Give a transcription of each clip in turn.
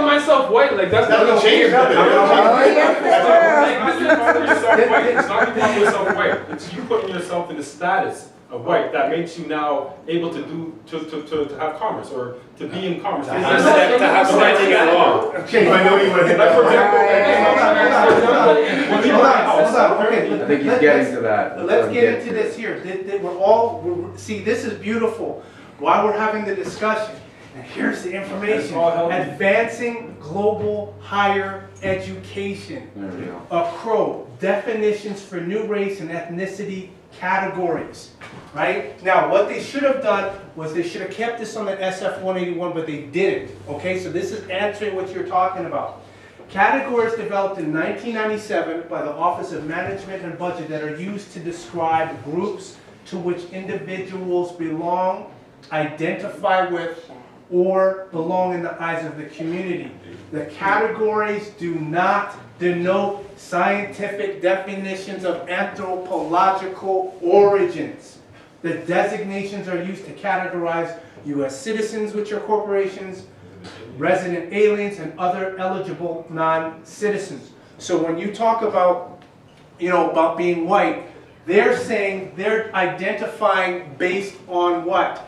myself white, like that's That doesn't change nothing. It's not you calling yourself white. It's you putting yourself in the status of white that makes you now able to have commerce or to be in commerce. To have standing at law. Change my name. Like for example, I think he's getting to that. Let's get into this here. See, this is beautiful. While we're having the discussion, and here's the information. Advancing global higher education. CROW, definitions for new race and ethnicity categories. Right? Now, what they should have done was they should have kept this on the SF 181, but they didn't. Okay, so this is answering what you're talking about. Categories developed in 1997 by the Office of Management and Budget that are used to describe groups to which individuals belong, identify with, or belong in the eyes of the community. The categories do not denote scientific definitions of anthropological origins. The designations are used to categorize U.S. citizens, which are corporations, resident aliens, and other eligible non-citizens. So when you talk about, about being white, they're saying they're identifying based on what?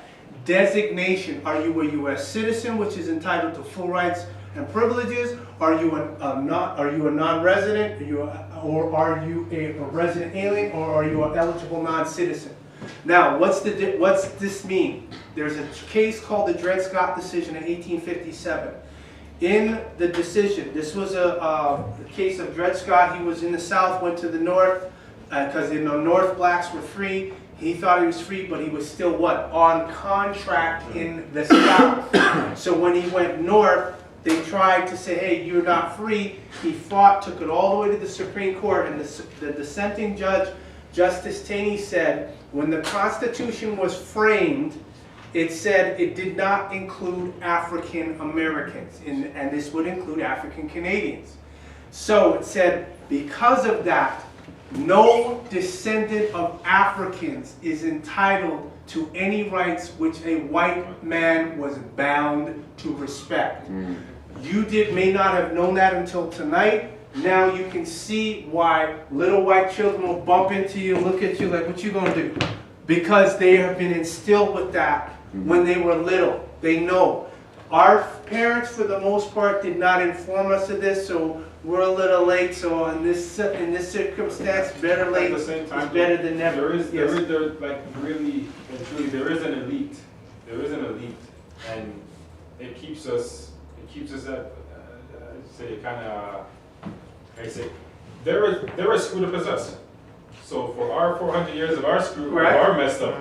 Designation. Are you a U.S. citizen, which is entitled to full rights and privileges? Are you a non-resident? Or are you a resident alien? Or are you an eligible non-citizen? Now, what's this mean? There's a case called the Dred Scott decision in 1857. In the decision, this was a case of Dred Scott. He was in the South, went to the North, because in the North blacks were free. He thought he was free, but he was still what? On contract in the South. So when he went north, they tried to say, hey, you're not free. He fought, took it all the way to the Supreme Court, and the dissenting judge, Justice Taney, said, when the Constitution was framed, it said it did not include African Americans, and this would include African Canadians. So it said, because of that, no descendant of Africans is entitled to any rights which a white man was bound to respect. You may not have known that until tonight. Now you can see why little white children will bump into you, look at you like, what you gonna do? Because they have been instilled with that when they were little. They know. Our parents, for the most part, did not inform us of this, so we're a little late. So in this circumstance, better late is better than never. Like really and truly, there is an elite. There is an elite, and it keeps us at say kind of. I say they're as screwed up as us. So for our 400 years of our screw, right, of our messed up,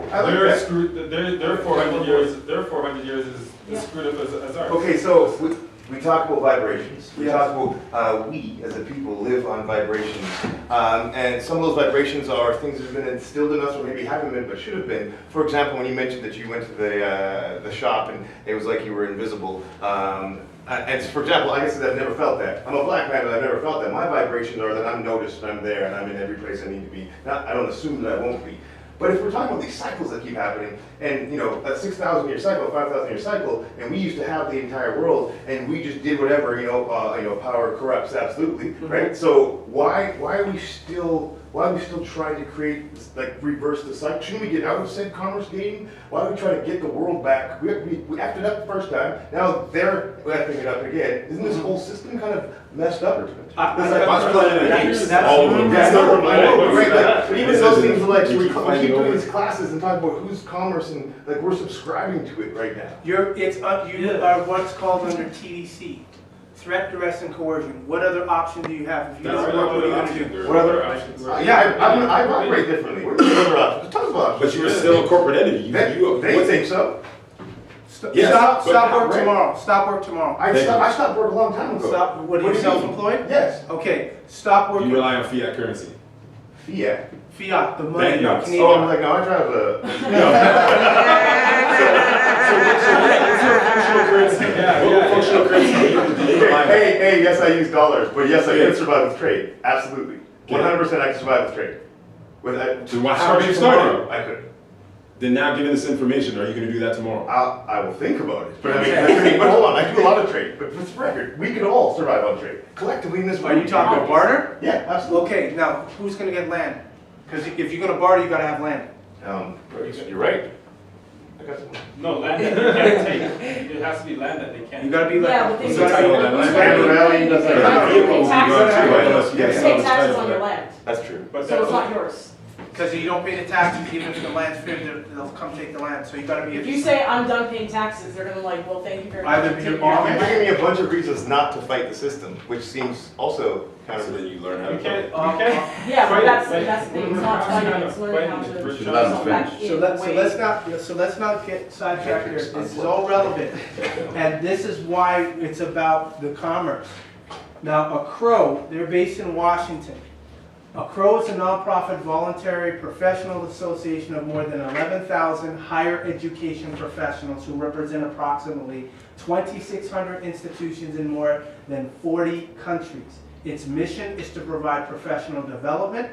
they're screwed. Their 400 years. Their 400 years is screwed up as ours. Okay, so we talk about vibrations. We talk about we as a people live on vibrations, and some of those vibrations are things that have been instilled in us, or maybe haven't been, but should have been. For example, when you mentioned that you went to the shop and it was like you were invisible. And for example, I guess I've never felt that. I'm a black man, but I've never felt that. My vibrations are that I'm noticed and I'm there and I'm in every place I need to be. I don't assume that I won't be. But if we're talking about these cycles that keep happening, and a 6,000 year cycle, 5,000 year cycle, and we used to have the entire world, and we just did whatever, power corrupts absolutely, right? So why are we still trying to create reverse the cycle? Shouldn't we get out of said commerce game? Why are we trying to get the world back? We effed it up the first time. Now they're effing it up again. Isn't this whole system kind of messed up? But even those things are like, we keep doing these classes and talk about who's commerce, and we're subscribing to it right now. You are what's called under TDC. Threat, duress, and coercion. What other option do you have? If you don't work, what are you going to do? What other options? I operate differently. What are the other options? Talk about options. But you're still a corporate entity. They think so. Stop work tomorrow. Stop work tomorrow. I stopped work a long time ago. Stop. What are you, self-employed? Yes. Okay. Stop working. You rely on fiat currency. Fiat? Fiat, the money. Canadian. Oh, I'm like, no, I drive a... Functional currency. Hey, yes, I use dollars, but yes, I can survive with trade. Absolutely. 100% I can survive with trade. So how did you start it? I could. then now given this information, are you going to do that tomorrow? I will think about it. But I mean, but hold on, I do a lot of trade. But for the record, we can all survive on trade. Collectively in this Are you talking about barter? Yeah, absolutely. Okay, now, who's gonna get land? Because if you're gonna barter, you gotta have land. You're right. I got some. No, land that they can't take. It has to be land that they can't. You gotta be Yeah, land. but You they- gotta be- Title land. you gotta be- Valley does They that. have to pay Vehicles, taxes you on got your to- land. you You got pay to- taxes on your land, That's true. But so it's not that's, yours. Because you don't pay the taxes, even if the land's fair, they'll come take the land, so you gotta be. If you say, I'm done paying taxes, they're gonna like, well, thank you very much. Either for you're taking your Amish- land. You're giving me a bunch of reasons not to fight the system, which seems also kind So of. then you learn how you to can't, fight. Yeah, but that's Fight it. the thing, it's not fighting, it's learning how to. Fight it. do Let 'em something back finish. in So let's not get sidetracked here. This is all relevant. And this is why it's about the commerce. Now, Accro, they're based in Washington. Accro is a nonprofit voluntary professional association of more than 11,000 higher education professionals who represent approximately 2,600 institutions in more than 40 countries. Its mission is to provide professional development,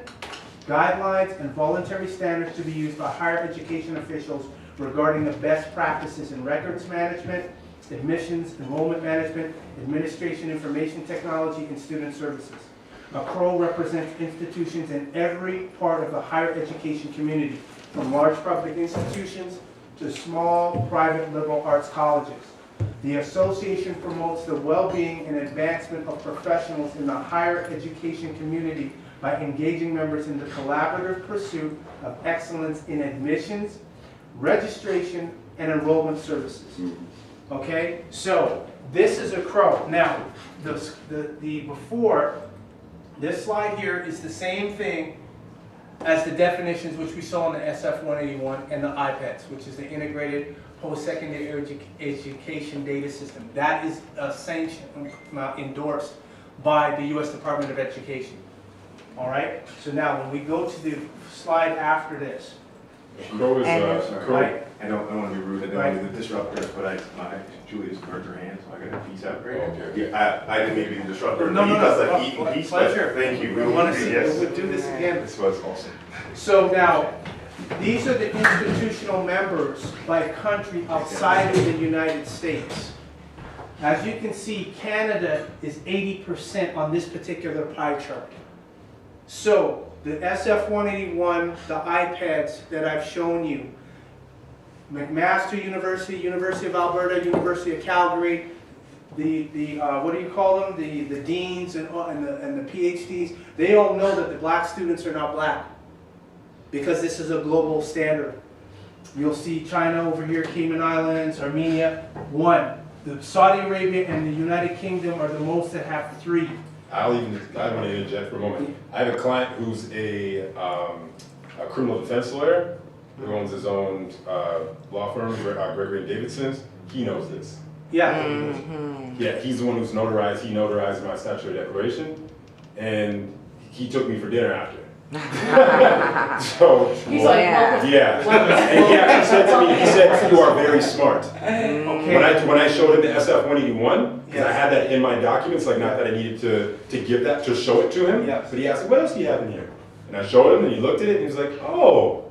guidelines, and voluntary standards to be used by higher education officials regarding the best practices in records management, admissions, enrollment management, administration, information technology, and student services. Accro represents institutions in every part of the higher education community, from large public institutions to small private liberal arts colleges. The association promotes the well-being and advancement of professionals in the higher education community by engaging members in the collaborative pursuit of excellence in admissions, registration, and enrollment services. Okay, so this is Accro. Now, the before, this slide here is the same thing as the definitions which we saw in the SF 181 and the iPads, which is the Integrated Post-Secondary Education Data System. That is sanctioned, endorsed by the U.S. Department of Education. All right, so now when we go to the slide after this, Crow is, Crow. right? I don't want to be rude, I don't want to be the disruptor, but Julie just burnt her hand, so I got a piece out. Great. Okay. Yeah, I didn't mean to be the disruptor. No, He does that eating no, piece, but pleasure. thank you. We want to see, Yes. we'll do this again. This was awesome. So now, these are the institutional members by country outside of the United States. As you can see, Canada is 80% on this particular pie chart. So the SF 181, the iPads that I've shown you, McMaster University, University of Alberta, University of Calgary, the what do you call them? The deans and the PhDs, they all know that the black students are not black, because this is a global standard. You'll see China over here, Cayman Islands, Armenia, 1. The Saudi Arabia and the United Kingdom are the most that have 3. I want to interject for a moment. I have a client who's a criminal defense lawyer who owns his own law firm, Gregory and Davidson's. He knows this. Yeah. Yeah, he's the one who's notarized. He notarized my statutory declaration, and he took me for dinner after. So He's like, welcome. yeah, and he actually said to me, he said, "You are very smart." Okay. When I showed him the SF 181, because I Yes. had that in my documents, like not that I needed to give that, to show it to him, Yes. but he asked, "What else do you have in here?" And I showed him, and he looked at it, and he was like, "Oh,"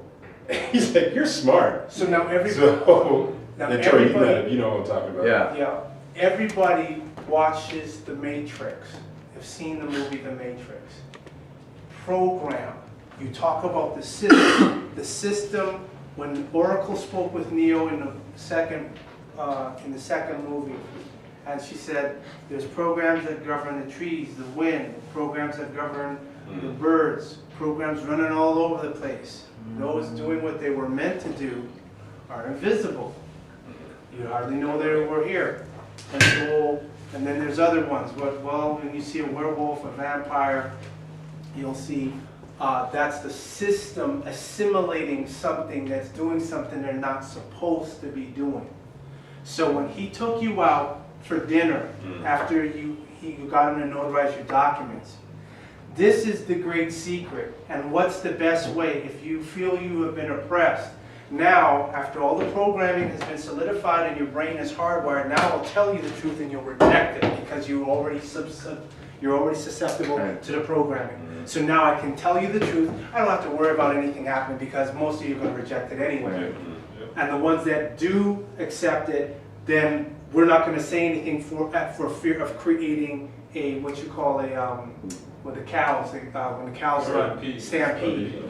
he's like, "You're smart." So now So, Now and Troy, everybody- you know what I'm talking about. Yeah. everybody watches The Matrix. Have seen the movie The Matrix. Program. You talk about the system. The system. When Oracle spoke with Neo in the second movie, and she said, "There's programs that govern the trees, the wind, programs that govern the birds, programs running all over the place. Those doing what they were meant to do are invisible. You hardly know they were here." And then there's other ones. Well, when you see a werewolf, a vampire, you'll see that's the system assimilating something that's doing something they're not supposed to be doing. So when he took you out for dinner after you got him to notarize your documents, this is the great secret. And what's the best way if you feel you have been oppressed? Now, after all the programming has been solidified and your brain is hardwired, now I'll tell you the truth and you'll reject it because you're already susceptible Right. to the programming. So now I can tell you the truth. I don't have to worry about anything happening because most of you are going to reject it anyway. Right. And the ones that do accept it, then we're not going to say anything for fear of creating a what you call a with the cows when the cows stampede.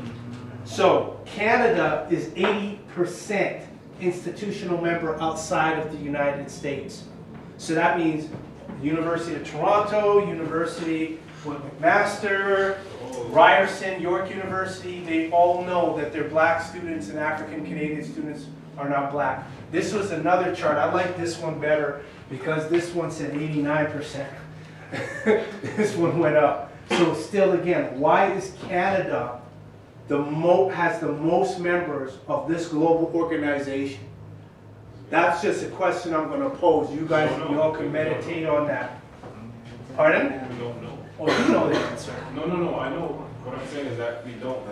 So Canada is 80% institutional member outside of the United States. So that means University of Toronto, University with McMaster, Ryerson, York University, they all know that their black students and African Canadian students are not black. This was another chart. I like this one better because this one said 89%. This one went up. So still again, why is Canada has the most members of this global organization? That's just a question I'm going to pose. You guys, you all can meditate on that. Pardon? We don't know. Oh, you know the answer. No, I know. What I'm saying is that we don't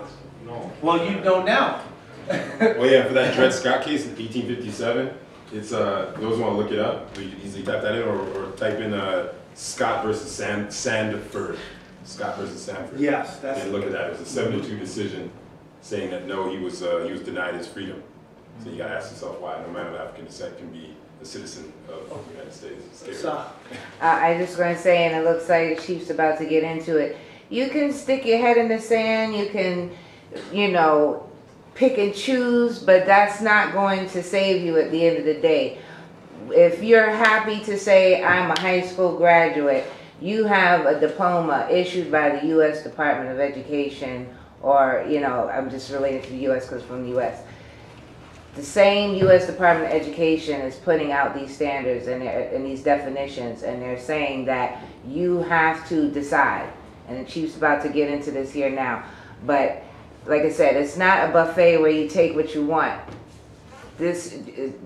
know. Well, you know now. Well, yeah, for that Dred Scott case in 1857, it's those who want to look it up, you can easily type that in or type in Scott versus Sandford. Scott versus Sandford. Yes, that's. And look at that. It was a 7-2 decision saying that no, he was denied his freedom. So you gotta ask yourself why no man of African descent can be a citizen of the United States. It's scary. I just going to say, and it looks like Chief's about to get into it. You can stick your head in the sand. You can, pick and choose, but that's not going to save you at the end of the day. If you're happy to say, I'm a high school graduate, you have a diploma issued by the U.S. Department of Education, or, I'm just related to the U.S. because from the U.S. The same U.S. Department of Education is putting out these standards and these definitions, and they're saying that you have to decide. And the Chief's about to get into this here now. But like I said, it's not a buffet where you take what you want. This,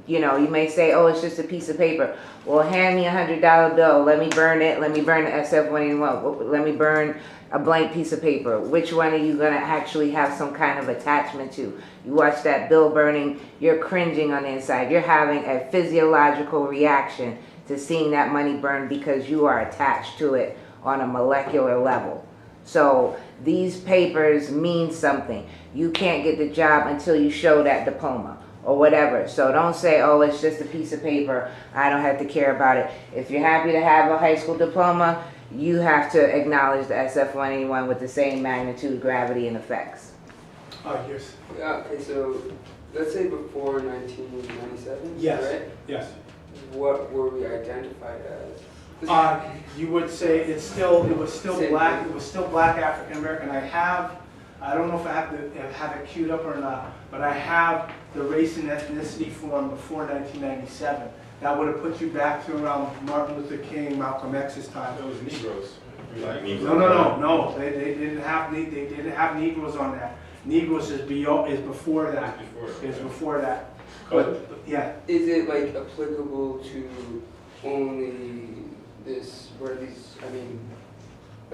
you may say, oh, it's just a piece of paper. Well, hand me a $100 bill. Let me burn it. Let me burn the SF-181. Let me burn a blank piece of paper. Which one are you going to actually have some kind of attachment to? You watch that bill burning, you're cringing on the inside. You're having a physiological reaction to seeing that money burn because you are attached to it on a molecular level. So these papers mean something. You can't get the job until you show that diploma or whatever. So don't say, oh, it's just a piece of paper. I don't have to care about it. If you're happy to have a high school diploma, you have to acknowledge the SF-181 with the same magnitude, gravity, and effects. Yes. Okay, so let's say before 1997, Yes. right? Yes. What were we identified as? You would say it was still Same black. thing. It was still black African American. I don't know if I have it queued up or not, but I have the race and ethnicity form before 1997. That would have put you back to around Martin Luther King, Malcolm X's time. It was Negroes. Like me. No. They didn't have Negroes on that. Negroes is before that. Is before that. But yeah. Is it like applicable to only this, like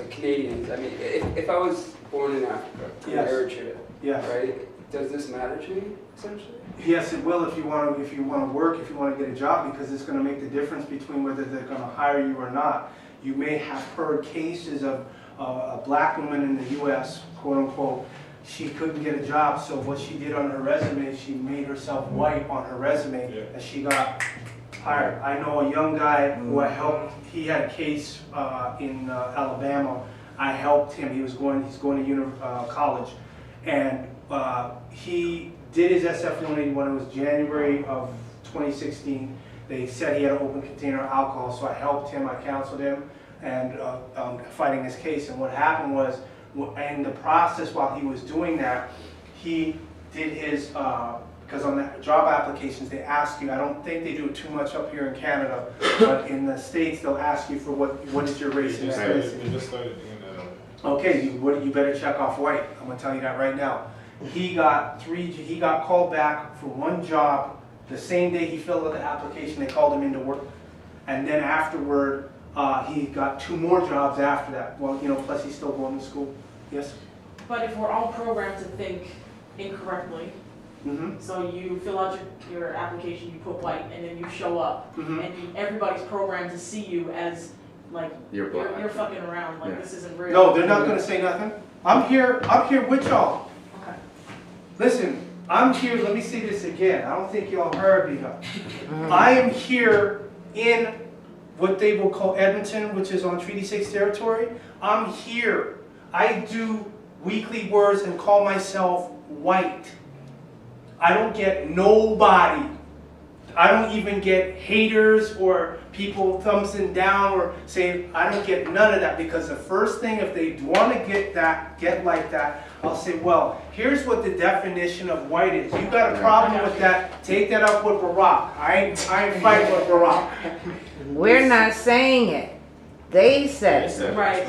Canadians? I mean, if I was born in Africa, in Yes. Eritrea, Yes. right? Does this matter to me, essentially? Yes, it will if you want to work, if you want to get a job, because it's going to make the difference between whether they're going to hire you or not. You may have heard cases of a black woman in the U.S., quote unquote, she couldn't get a job, so what she did on her resume, she made herself white on her resume, and she got hired. I know a young guy who I helped. He had a case in Alabama. I helped him. He's going to college, and he did his SF-181. It was January of 2016. They said he had an open container of alcohol, so I helped him. I counseled him, and fighting his case. And what happened was, in the process while he was doing that, he did his. Because on the job applications, they ask you, I don't think they do it too much up here in Canada, but in the States, they'll ask you for what is your race and ethnicity. They just started doing that. Okay, you better check off white. I'm gonna tell you that right now. He got called back for one job the same day he filled out the application. They called him into work, and then afterward, he got 2 more jobs after that. Well, plus he's still going to school. Yes. But if we're all programmed to think incorrectly, so you fill out your application, you put white, and then you show up, and everybody's programmed to see you as like, You're black. you're fucking around, like, Yeah. this isn't real. No, they're not gonna say nothing. I'm here with y'all. Okay. Listen, I'm here, let me say this again. I don't think y'all heard me though. I am here in what they will call Edmonton, which is on Treaty 6 territory. I'm here. I do weekly words and call myself white. I don't get nobody. I don't even get haters or people thumbsing down or saying, I don't get none of that, because the first thing, if they want to get like that, I'll say, well, here's what the definition of white is. You got a problem with that, take that up with Barack. I ain't fighting with Barack. We're not saying it. They said it. Right.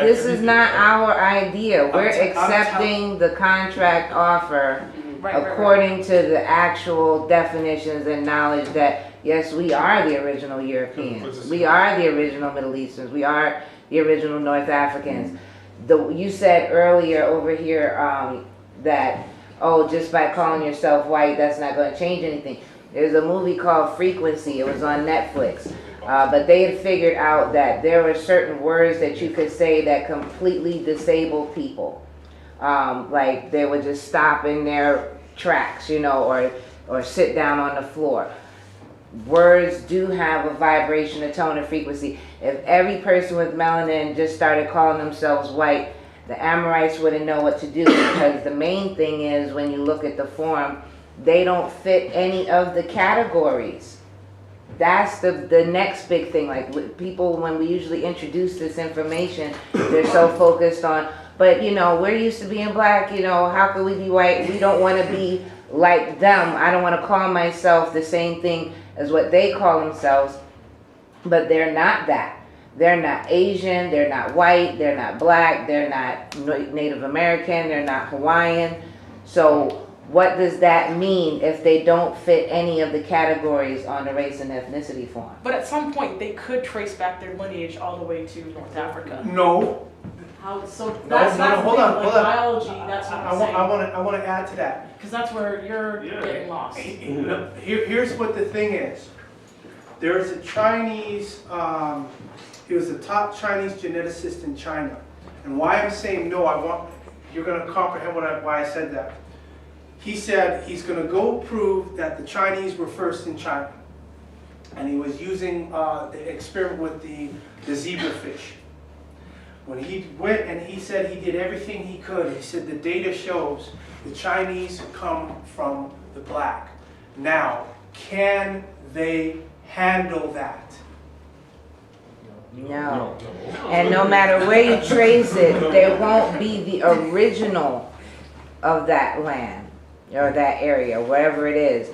This is not our idea. We're I'm accepting the contract offer Right. according to the actual definitions and knowledge that, yes, we are the original Europeans. We are the original Middle Easterns. We are the original North Africans. You said earlier over here that, oh, just by calling yourself white, that's not going to change anything. There's a movie called Frequency. It was on Netflix. But they had figured out that there were certain words that you could say that completely disable people. Like they would just stop in their tracks, you know, or sit down on the floor. Words do have a vibration, a tone, and frequency. If every person with melanin just started calling themselves white, the Amorites wouldn't know what to do, because the main thing is, when you look at the form, they don't fit any of the categories. That's the next big thing. Like people, when we usually introduce this information, they're so focused on, but you know, we're used to being black, you know, how could we be white? We don't want to be like them. I don't want to call myself the same thing as what they call themselves, but they're not that. They're not Asian, they're not white, they're not black, they're not Native American, they're not Hawaiian. So what does that mean if they don't fit any of the categories on the race and ethnicity form? But at some point, they could trace back their lineage all the way to North Africa. No. How, so that's hold on. biology, that's what I'm saying. I want to add to that. Because that's where you're getting lost. Here's what the thing is. There's a Chinese, he was the top Chinese geneticist in China. And why I'm saying no, you're going to comprehend why I said that. He said he's going to go prove that the Chinese were first in China. And he was using the experiment with the zebrafish. When he went and he said he did everything he could, he said the data shows the Chinese come from the black. Now, can they handle that? No. And no matter where you trace it, there won't be the original of that land or that area, wherever it is.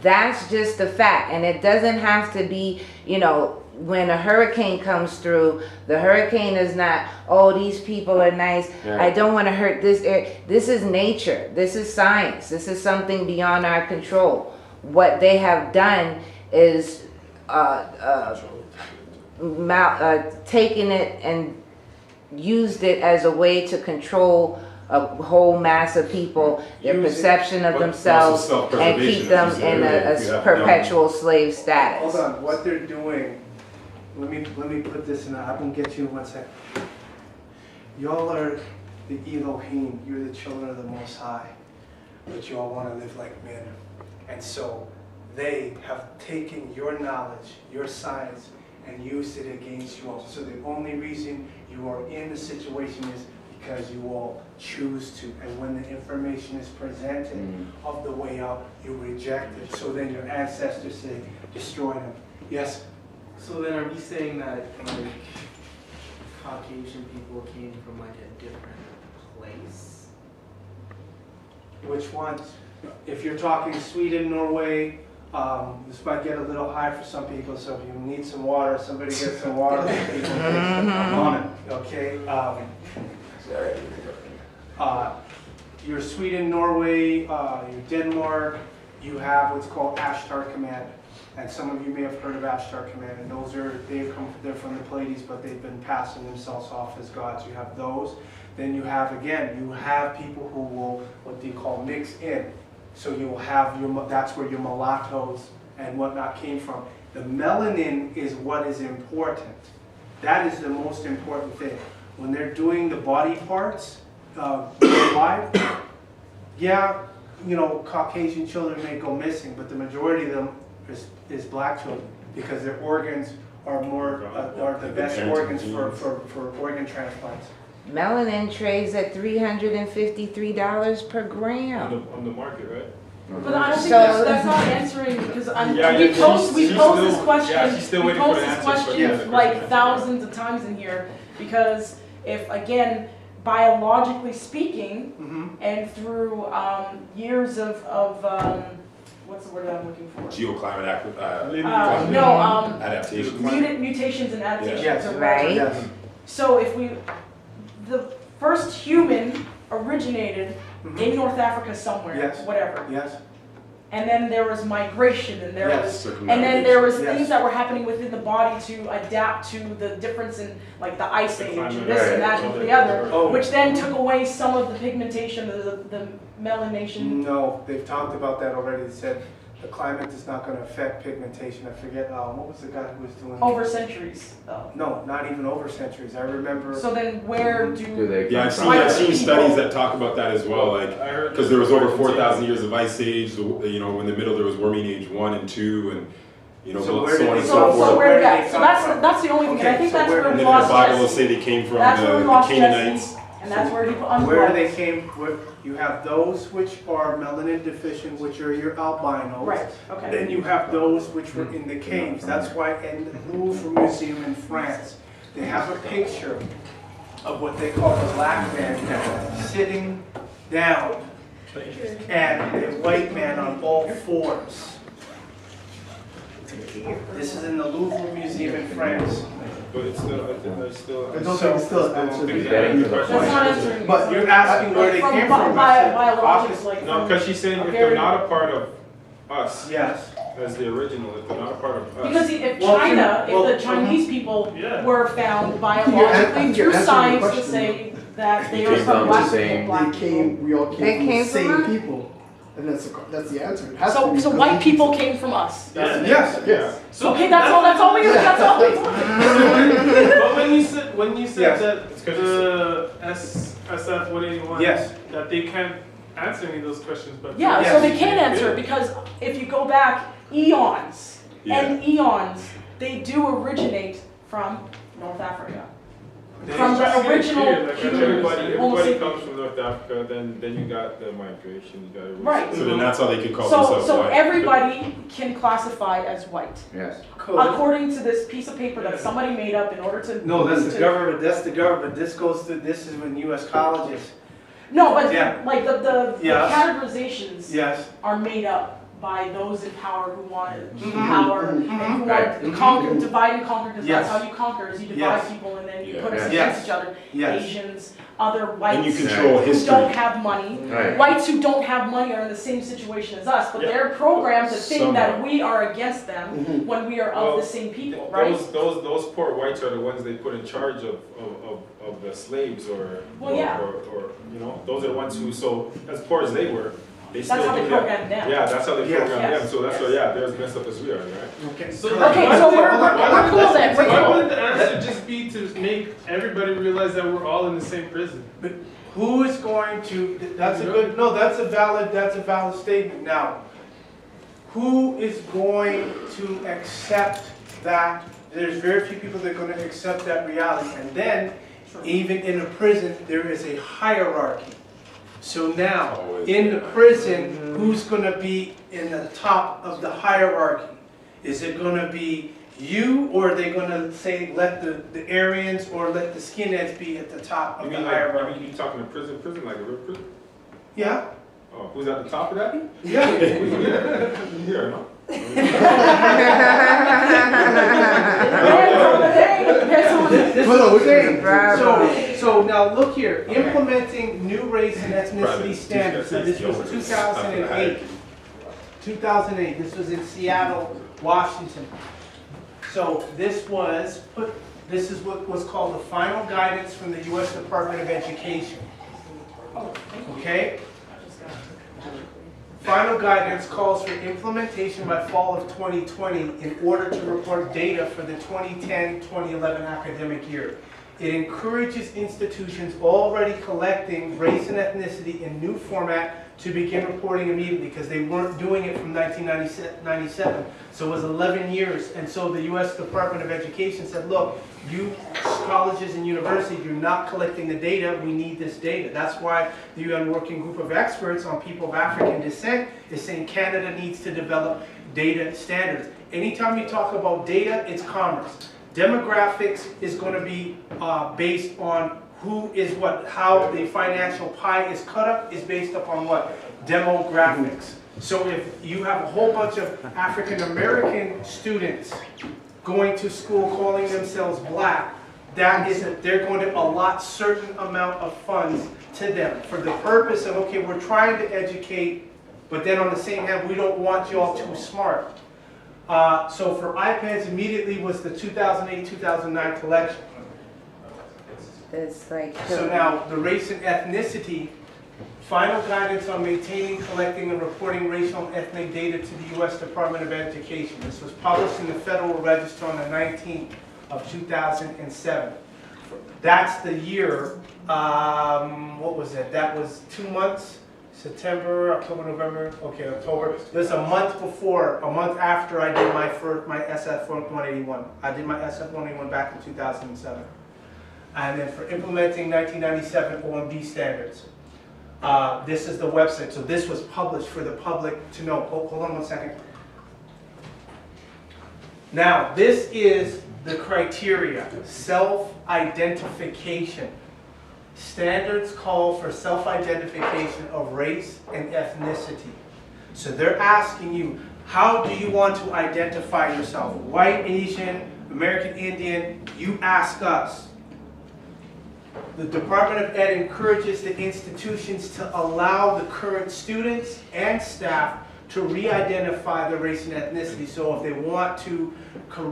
That's just the fact. And it doesn't have to be, you know, when a hurricane comes through, the hurricane is not, oh, these people are nice, I don't want to hurt this area. This is nature. This is science. This is something beyond our control. What they have done is taken it and used it as a way to control a whole mass of people, their perception of themselves, and keep them in a perpetual slave status. Hold on, what they're doing, let me put this in, I'm gonna get you in 1 second. Y'all are the Elohim, you're the children of the Most High, but you all want to live like men. And so they have taken your knowledge, your science, and used it against you all. So the only reason you are in the situation is because you all choose to. And when the information is presented of the way out, you reject it. So then your ancestors say, destroy them. Yes? So then are we saying that like Caucasian people came from like a different place? Which ones? If you're talking Sweden, Norway, this might get a little high for some people, so if you need some water, somebody get some water. I'm on it, okay? Your Sweden, Norway, your Denmark, you have what's called Ashtar Command. And some of you may have heard of Ashtar Command, and those are, they're from the Pleiades, but they've been passing themselves off as gods. You have those. Then you have, again, you have people who will, what they call mix in. So you will have that's where your mulattoes and whatnot came from. The melanin is what is important. That is the most important thing. When they're doing the body parts, live, yeah, you know, Caucasian children may go missing, but the majority of them is black children because their organs are are the best organs for organ transplants. Melanin trades at $353 per gram. On the market, right? But I don't think So- that's not answering, because Yeah, we she's posed this still- question, yeah, she's still we waiting for posed the this answers, but question yeah, the like question- thousands of times in here, because if, again, biologically speaking, and through years of what's the word that I'm looking for? Geoclimate Adaptations adaptations. Mutations and adaptations. Yes. of Right. Yes. So if the first human originated in North Africa somewhere, Yes. whatever. Yes. And then there was migration, and there Yes. was, and then there was Yes. things that were happening within the body to adapt to the difference in, like, the ice age, and this and that and the other, Oh. which then took away some of the pigmentation, the melanation. No, they've talked about that already. They said the climate is not going to affect pigmentation. I forget, what was the guy who was doing Over centuries, though. No, not even over centuries. I remember. So then where Do they Yeah, come I've from? seen studies that talk about that as well, like, I heard because there was over 4,000 years of ice age, you know, in the middle there was warming age 1 and 2, and, you know, So so where did on they and come so from? forth. so Where where, did yeah, they so come that's from? the only thing, and I Okay, think so that's where where And we then in the lost Bible will Jesse. say they came from That's where we the lost Canaanites. Jesse, and that's where he Where they unplugged. came, you have those which are melanin deficient, which are your albinos. Right, okay. Then you have those which were in the caves. That's why in the Louvre Museum in France, they have a picture of what they call the black man sitting down and a white man on all fours. This is in the Louvre Museum in France. But it's still, I think there's still. I don't think it's still answered. Getting to the That's not point. answering. But You're asking where they came from. Biologics, like. No, from- because she's saying if Okay. they're not a part of us, Yes. as the original, if they're not a part of us. Because if Well, China, well, if the Chinese people Yeah. were found You're biologically through answering the science to question. say that they They are came from from black the same- people, black They people. came, we all They came from came the from same us? people. And that's the answer. It has to be So because white we- people came from us. Yes. Yes. Okay, that's all we But when you said Yes. that It's 'cause the SF 181, Yes. that they can't answer any of those questions, but Yeah, Yes. so they can answer it because if you go back eons and Yeah. eons, they do originate from North Africa. They- From the original Like everybody Homo sapiens. comes from North Africa, then you got the migration, you got everything. Right. So then that's how they could call So, themselves so white. everybody can classify as white, Yes. according to this piece of paper that somebody made up in order to. No, that's the to- government, that's the government. This goes to, this is in US colleges. No, but Yeah. like the Yes. categorizations Yes. are made up by those in power who want to keep Mhm. power Mhm. and who Right. want to conquer, divide and conquer, because Yes. that's how you conquer, is you divide Yes. people and then you Yeah. put us Yes. against each other. Yes. Asians, other And you whites control who history. don't have money. Right. Whites who don't have money are in the same situation as us, but Yeah. they're programmed to think that Somewhat. we are against them Mhm. when we are Well, of the same people, right? Those poor whites are the ones they put in charge of the slaves Well, yeah. or, you know, those are the ones who, so as poor as they were, they still That's how do they that. program them. Yeah, that's how they Yes. program Yes. them, so that's why, yeah, they're as messed up as we are, right? Okay. So Okay, why so would- we're why cool would- then, we're Why cool. wouldn't the answer just be to make everybody realize that we're all in the same prison? But who is going to, that's a good, no, that's a valid statement. Now, who is going to accept that? There's very few people that are going to accept that reality. And then, even in a prison, there is a hierarchy. So now, Always, in the yeah. prison, who's going to be in the top of the hierarchy? Is it going to be you, or are they going to say let the Aryans or let the skinheads be at the top You of the mean like, hierarchy? you talking to prison, like a real prison? Yeah. Oh, who's at the top of that? Yeah. Who's here? Here, no? Depends Well, no, Saying, Bravo. so now look here, implementing new race and ethnicity Private. standards. Now, this was 2008. 2008, this was in Seattle, Washington. So this is what was called the final guidance from the U.S. Department of Education. Okay? final guidance calls for implementation by fall of 2020 in order to report data for the 2010-2011 academic year. It encourages institutions already collecting race and ethnicity in new format to begin reporting immediately, because they weren't doing it from 1997. So it was 11 years. And so the U.S. Department of Education said, look, you colleges and universities, you're not collecting the data. We need this data. That's why the UN Working Group of Experts on People of African Descent is saying Canada needs to develop data standards. Anytime you talk about data, it's commerce. Demographics is going to be based on who is what, how the financial pie is cut up is based upon what? Demographics. So if you have a whole bunch of African American students going to school calling themselves black, that is that they're going to allot certain amount of funds to them for the purpose of, okay, we're trying to educate, but then on the same hand, we don't want you all too smart. So for iPads, immediately was the 2008-2009 collection. It's like, So now, the race and ethnicity, final guidance on maintaining, collecting, and reporting racial and ethnic data to the U.S. Department of Education. This was published in the Federal Register on the 19th of 2007. That's the year, what was it? That was 2 months, September, October, November, okay, October. This is a month before, a month after I did my SF 181. I did my SF 181 back in 2007. And then for implementing 1997 OMB standards. This is the website. So this was published for the public to know. Hold on 1 second. Now, this is the criteria, self-identification. Standards call for self-identification of race and ethnicity. So they're asking you, how do you want to identify yourself? White, Asian, American Indian, you ask us. The Department of Ed encourages the institutions to allow the current students and staff to re-identify the race and ethnicity. So if they want to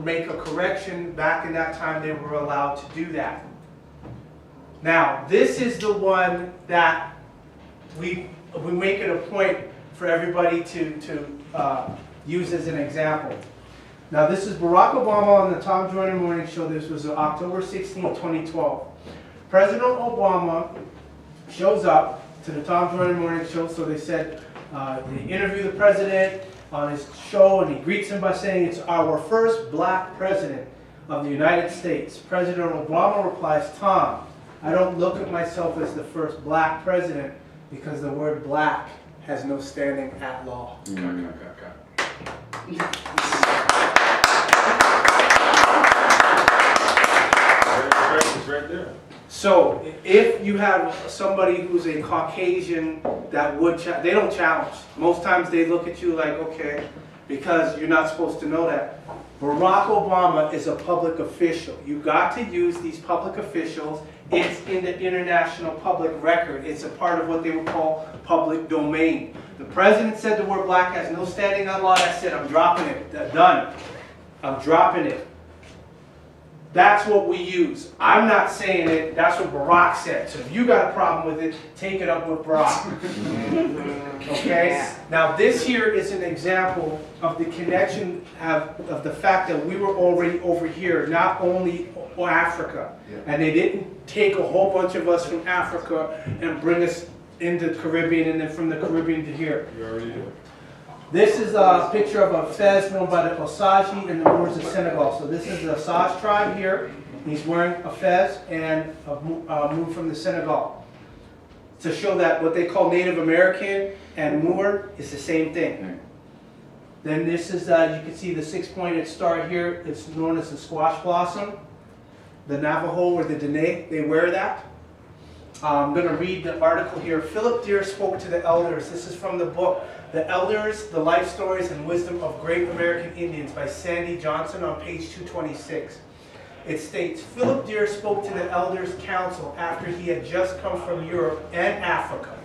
make a correction, back in that time they were allowed to do that. Now, this is the one that we make it a point for everybody to use as an example. Now, this is Barack Obama on the Tom Joyner Morning Show. This was October 16, 2012. President Obama shows up to the Tom Joyner Morning Show, so they said, they interview the president on his show, and he greets him by saying, it's our first black president of the United States. President Obama replies, Tom, I don't look at myself as the first black president because the word black has no standing at law. It's right there. So if you have somebody who's a Caucasian that would, they don't challenge. Most times they look at you like, okay, because you're not supposed to know that. Barack Obama is a public official. You got to use these public officials. It's in the international public record. It's a part of what they would call public domain. The president said the word black has no standing on law. That's it. I'm dropping it. Done. I'm dropping it. That's what we use. I'm not saying it. That's what Barack said. So if you got a problem with it, take it up with Barack. Okay? Yeah. Now this here is an example of the connection of the fact that we were already over here, not only Africa. Yeah. And they didn't take a whole bunch of us from Africa and bring us into the Caribbean and then from the Caribbean to here. You already did. This is a picture of a fez worn by the Osage in the Moors of Senegal. So this is the Osage tribe here. He's wearing a fez and moved from the Senegal. To show that what they call Native American and Moor is the same thing. Then this is, you can see the 6-pointed star here. It's known as the squash blossom. The Navajo or the Dene, they wear that. I'm going to read the article here. Philip Deere spoke to the elders. This is from the book, The Elders, The Life Stories and Wisdom of Great American Indians by Sandy Johnson on page 226. It states, Philip Deere spoke to the elders' council after he had just come from Europe and Africa.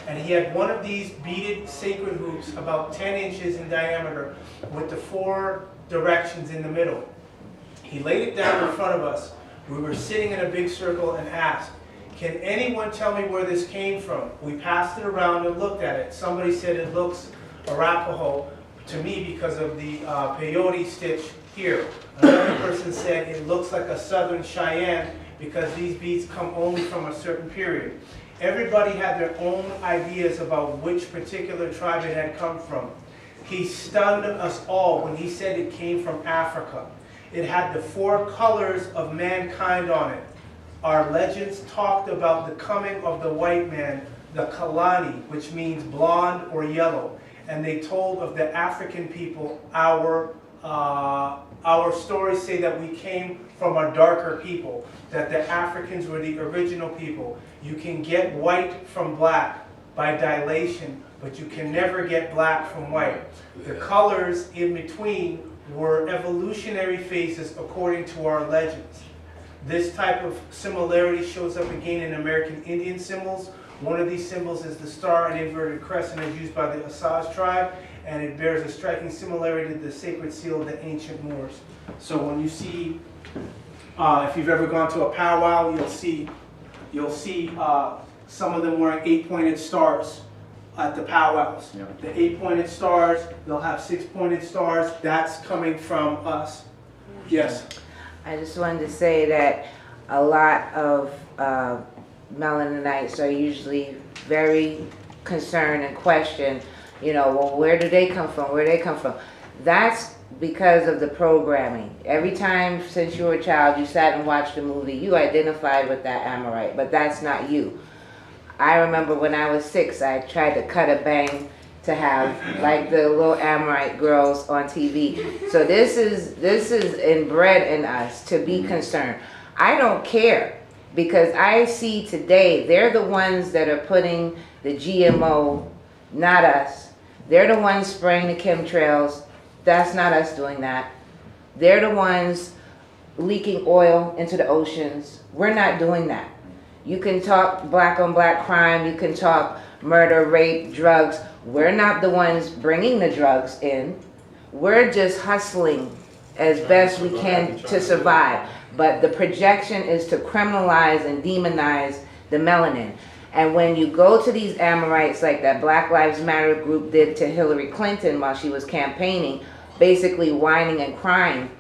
And he had one of these beaded sacred hoops about 10 inches in diameter with the 4 directions in the middle. He laid it down in front of us. We were sitting in a big circle and asked, can anyone tell me where this came from? We passed it around and looked at it. Somebody said it looks Arapaho, to me because of the peyote stitch here. Another person said it looks like a Southern Cheyenne because these beads come only from a certain period. Everybody had their own ideas about which particular tribe it had come from. He stunned us all when he said it came from Africa. It had the 4 colors of mankind on it. Our legends talked about the coming of the white man, the Kalani, which means blonde or yellow. And they told of the African people, our stories say that we came from a darker people, that the Africans were the original people. You can get white from black by dilation, but you can never get black from white. The colors in between were evolutionary phases according to our legends. This type of similarity shows up again in American Indian symbols. One of these symbols is the star and inverted crescent as used by the Osage tribe, and it bears a striking similarity to the sacred seal of the ancient Moors. So when you see, if you've ever gone to a powwow, you'll see some of them wearing 8-pointed stars at the powwows. Yeah. The 8-pointed stars, they'll have 6-pointed stars. That's coming from us. Yes. I just wanted to say that a lot of Melanomites are usually very concerned and question, well, where do they come from? Where do they come from? That's because of the programming. Every time since you were a child, you sat and watched a movie, you identified with that Amorite, but that's not you. I remember when I was 6, I tried to cut a bang to have like the little Amorite girls on TV. So this is inbred in us to be concerned. I don't care because I see today they're the ones that are putting the GMO, not us. They're the ones spraying the chemtrails. That's not us doing that. They're the ones leaking oil into the oceans. We're not doing that. You can talk black on black crime. You can talk murder, rape, drugs. We're not the ones bringing the drugs in. We're just hustling as best we can to survive. But the projection is to criminalize and demonize the melanin. And when you go to these Amorites like that Black Lives Matter group did to Hillary Clinton while she was campaigning, basically whining and crying,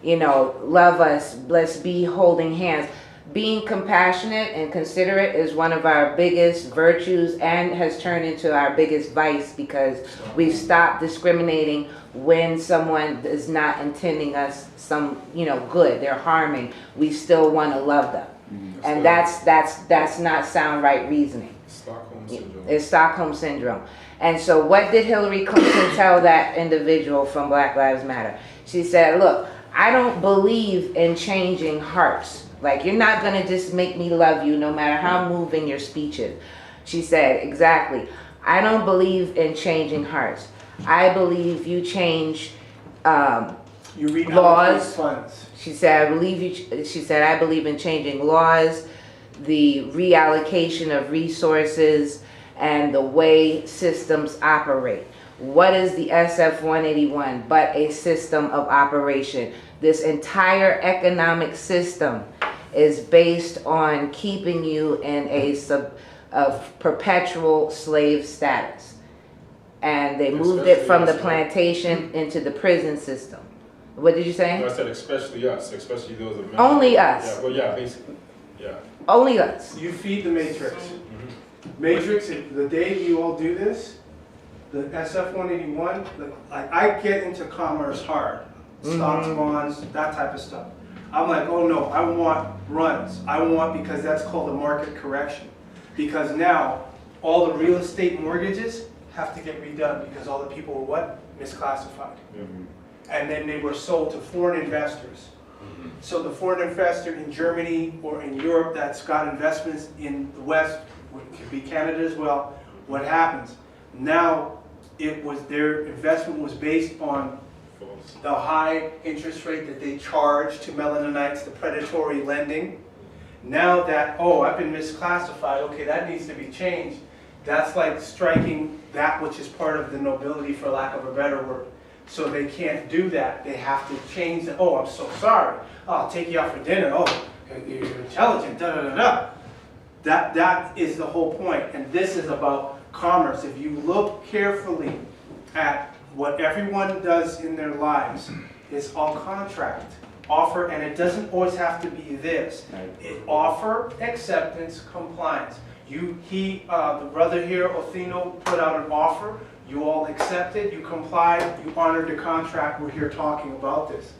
love us, let's be holding hands. Being compassionate and considerate is one of our biggest virtues and has turned into our biggest vice because we've stopped discriminating when someone is not intending us some, good. They're harming. We still want to love them. And that's not sound right reasoning. Stockholm syndrome. It's Stockholm syndrome. And so what did Hillary Clinton tell that individual from Black Lives Matter? She said, look, I don't believe in changing hearts. Like, you're not going to just make me love you no matter how moving your speech is. She said, exactly. I don't believe in changing hearts. I believe you change laws. Funds. She said, I believe in changing laws, the reallocation of resources, and the way systems operate. What is the SF-181 but a system of operation? This entire economic system is based on keeping you in a perpetual slave status. And they moved it from the plantation into the prison system. What did you say? No, I said especially us, especially those of Only us. Yeah, well, yeah, basically, yeah. Only us. You feed the matrix. Matrix, the day you all do this, the SF-181, I get into commerce hard. Stocks, bonds, that type of stuff. I'm like, oh no, I want runs. I want, because that's called a market correction. Because now, all the real estate mortgages have to get redone because all the people were what? Misclassified. And then they were sold to foreign investors. So the foreign investor in Germany or in Europe that's got investments in the West, it could be Canada as well, what happens? Now, their investment was based on the high interest rate that they charge to Melanonites, the predatory lending. Now that, I've been misclassified, okay, that needs to be changed. That's like striking that which is part of the nobility, for lack of a better word. So they can't do that. They have to change the, I'm so sorry. I'll take you out for dinner. You're intelligent, da-da-da-da. That is the whole point. And this is about commerce. If you look carefully at what everyone does in their lives is all contract, offer, and it doesn't always have to be this. It offer, acceptance, compliance. The brother here, Othino, put out an offer. You all accepted, you complied, you honored the contract. We're here talking about this.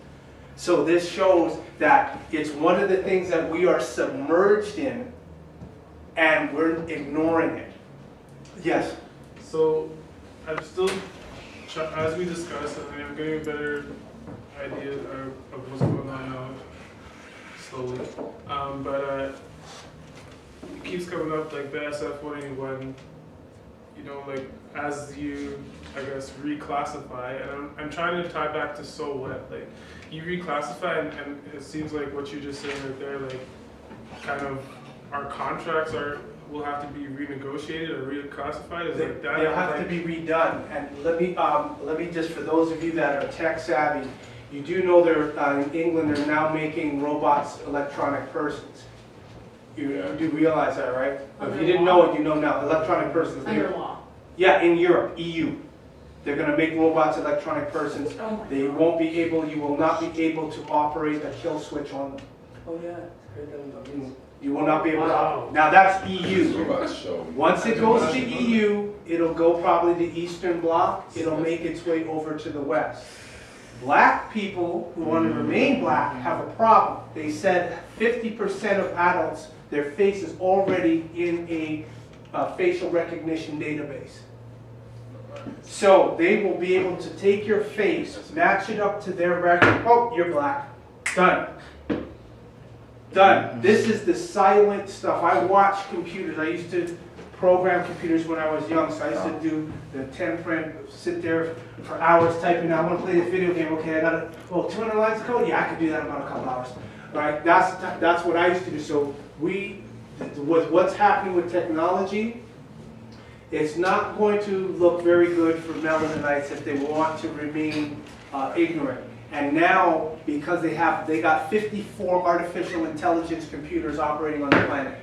So this shows that it's one of the things that we are submerged in, and we're ignoring it. Yes. So I'm still, as we discussed, I'm getting a better idea of what's going on now, slowly. But it keeps coming up like the SF-181, you know, like as you, I guess, reclassify, and I'm trying to tie back to so what, like you reclassify, and it seems like what you're just saying right there, like kind of our contracts will have to be renegotiated or reclassified. Is like that? They'll have to be redone. And let me just, for those of you that are tech savvy, you do know they're in England they're now making robots electronic persons. You do realize that, right? If you didn't know it, you know now. Electronic persons. Under law. Yeah, in Europe, EU. They're going to make robots electronic persons. Oh They won't be able, you will not be able to operate a kill switch on them. Oh, yeah. You will not be able Wow. to. Now that's EU. Robots show. Once it goes to EU, it'll go probably to Eastern Bloc. It'll make its way over to the West. Black people who want to remain black have a problem. They said 50% of adults, their face is already in a facial recognition database. So they will be able to take your face, match it up to their record. Oh, you're black. Done. Done. This is the silent stuff. I watch computers. I used to program computers when I was young, so I used to do the 10 frame, sit there for hours typing. I want to play this video game. Okay, I got it. Oh, 200 lines of code? Yeah, I could do that in about a couple hours. Right? That's what I used to do. So with what's happening with technology, it's not going to look very good for Melaninites if they want to remain ignorant. And now, because they got 54 artificial intelligence computers operating on the planet.